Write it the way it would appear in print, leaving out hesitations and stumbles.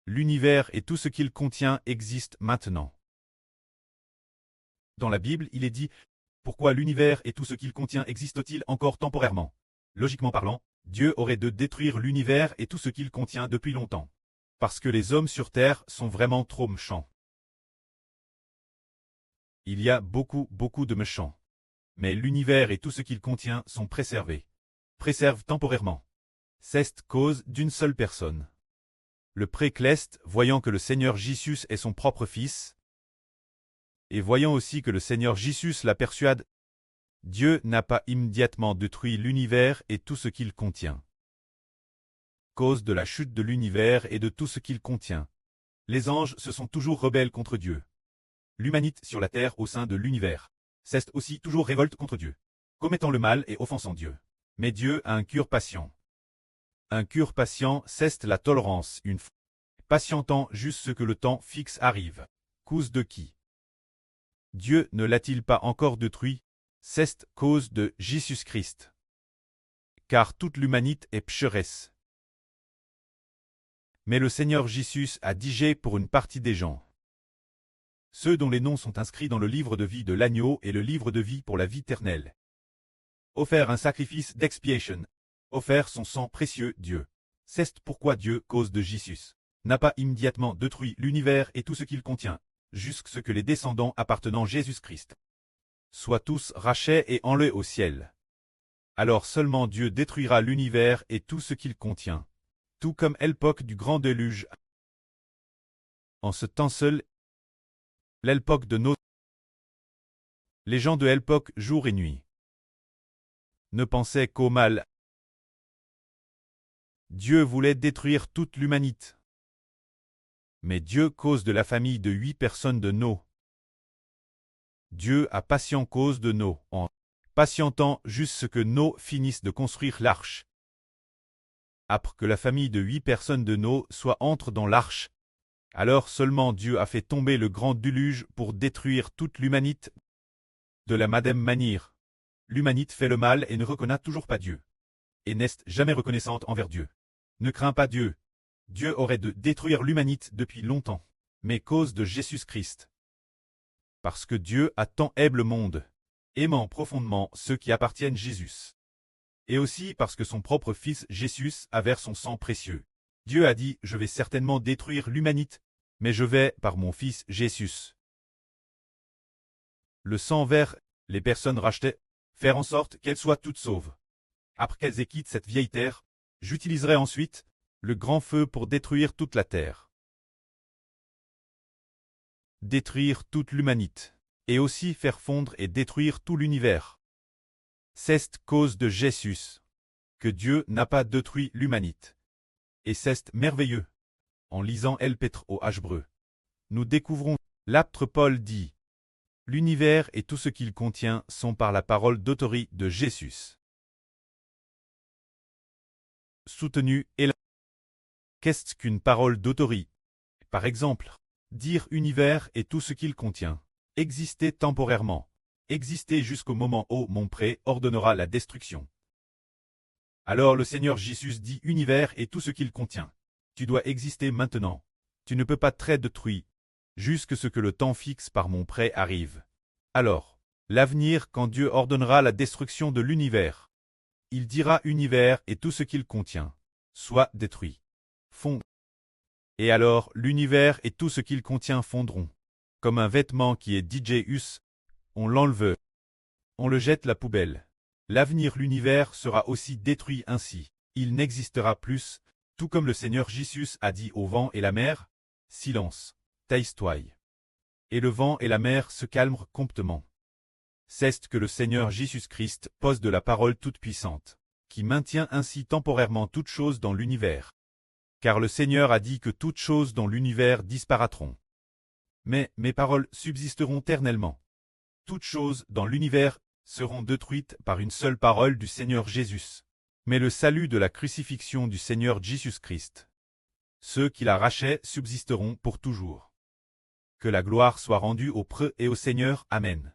l'univers et tout ce qu'il contient existent maintenant. Dans la Bible, il est dit « Pourquoi l'univers et tout ce qu'il contient existent-ils encore temporairement ?» Logiquement parlant, Dieu aurait de détruire l'univers et tout ce qu'il contient depuis longtemps. Parce que les hommes sur Terre sont vraiment trop méchants. Il y a beaucoup de méchants. Mais l'univers et tout ce qu'il contient sont préservés. Préservent temporairement. C'est cause d'une seule personne. Le précleste, voyant que le Seigneur Jésus est son propre fils, et voyant aussi que le Seigneur Jésus la persuade, Dieu n'a pas immédiatement détruit l'univers et tout ce qu'il contient. Cause de la chute de l'univers et de tout ce qu'il contient. Les anges se sont toujours rebelles contre Dieu. L'humanité sur la terre au sein de l'univers s'est aussi toujours révolte contre Dieu, commettant le mal et offensant Dieu. Mais Dieu a un cœur patient. Un cœur patient, c'est la tolérance, une fois. Patientant juste ce que le temps fixe arrive. Cause de qui? Dieu ne l'a-t-il pas encore détruit? C'est cause de Jésus-Christ. Car toute l'humanité est pécheresse. Mais le Seigneur Jésus a digé pour une partie des gens. Ceux dont les noms sont inscrits dans le livre de vie de l'agneau et le livre de vie pour la vie éternelle. Offert un sacrifice d'expiation. Offert son sang précieux, Dieu. C'est pourquoi Dieu, cause de Jésus, n'a pas immédiatement détruit l'univers et tout ce qu'il contient, jusqu'à ce que les descendants appartenant Jésus-Christ soient tous rachés et enlevés au ciel. Alors seulement Dieu détruira l'univers et tout ce qu'il contient, tout comme à l'époque du grand déluge. En ce temps seul, l'époque de nos les gens de l'époque jour et nuit ne pensaient qu'au mal. Dieu voulait détruire toute l'humanité. Mais Dieu cause de la famille de 8 personnes de Noé. Dieu a patient cause de Noé, en patientant juste ce que Noé finisse de construire l'arche. Après que la famille de 8 personnes de Noé soit entre dans l'arche, alors seulement Dieu a fait tomber le grand déluge pour détruire toute l'humanité. De la même manière, l'humanité fait le mal et ne reconnaît toujours pas Dieu. Et n'est jamais reconnaissante envers Dieu. Ne crains pas Dieu. Dieu aurait de détruire l'humanité depuis longtemps, mais cause de Jésus-Christ. Parce que Dieu a tant aimé le monde, aimant profondément ceux qui appartiennent à Jésus. Et aussi parce que son propre fils Jésus a versé son sang précieux. Dieu a dit, je vais certainement détruire l'humanité, mais je vais, par mon fils Jésus. Le sang vers les personnes rachetées, faire en sorte qu'elles soient toutes sauves. Après qu'elles aient quitté cette vieille terre, j'utiliserai ensuite le grand feu pour détruire toute la terre. Détruire toute l'humanité, et aussi faire fondre et détruire tout l'univers. C'est cause de Jésus que Dieu n'a pas détruit l'humanité. Et c'est merveilleux. En lisant El Pétre au Hébreu, nous découvrons l'apôtre Paul dit « L'univers et tout ce qu'il contient sont par la parole d'autorité de Jésus. » Soutenu et la... Qu'est-ce qu'une parole d'autorité? Par exemple, dire univers et tout ce qu'il contient. Exister temporairement. Exister jusqu'au moment où mon pré ordonnera la destruction. Alors le Seigneur Jésus dit univers et tout ce qu'il contient. Tu dois exister maintenant. Tu ne peux pas très détruire, jusque ce que le temps fixe par mon pré arrive. Alors, l'avenir quand Dieu ordonnera la destruction de l'univers. Il dira univers et tout ce qu'il contient, soit détruit. Fond. Et alors l'univers et tout ce qu'il contient fondront. Comme un vêtement qui est DJus, on l'enlève. On le jette à la poubelle. L'avenir l'univers sera aussi détruit ainsi. Il n'existera plus, tout comme le Seigneur Jésus a dit au vent et la mer, silence, tais-toi. Et le vent et la mer se calment promptement. C'est que le Seigneur Jésus-Christ pose de la parole toute-puissante, qui maintient ainsi temporairement toutes choses dans l'univers. Car le Seigneur a dit que toutes choses dans l'univers disparaîtront. Mais mes paroles subsisteront éternellement. Toutes choses dans l'univers seront détruites par une seule parole du Seigneur Jésus. Mais le salut de la crucifixion du Seigneur Jésus-Christ. Ceux qui l'arrachaient subsisteront pour toujours. Que la gloire soit rendue au Preux et au Seigneur. Amen.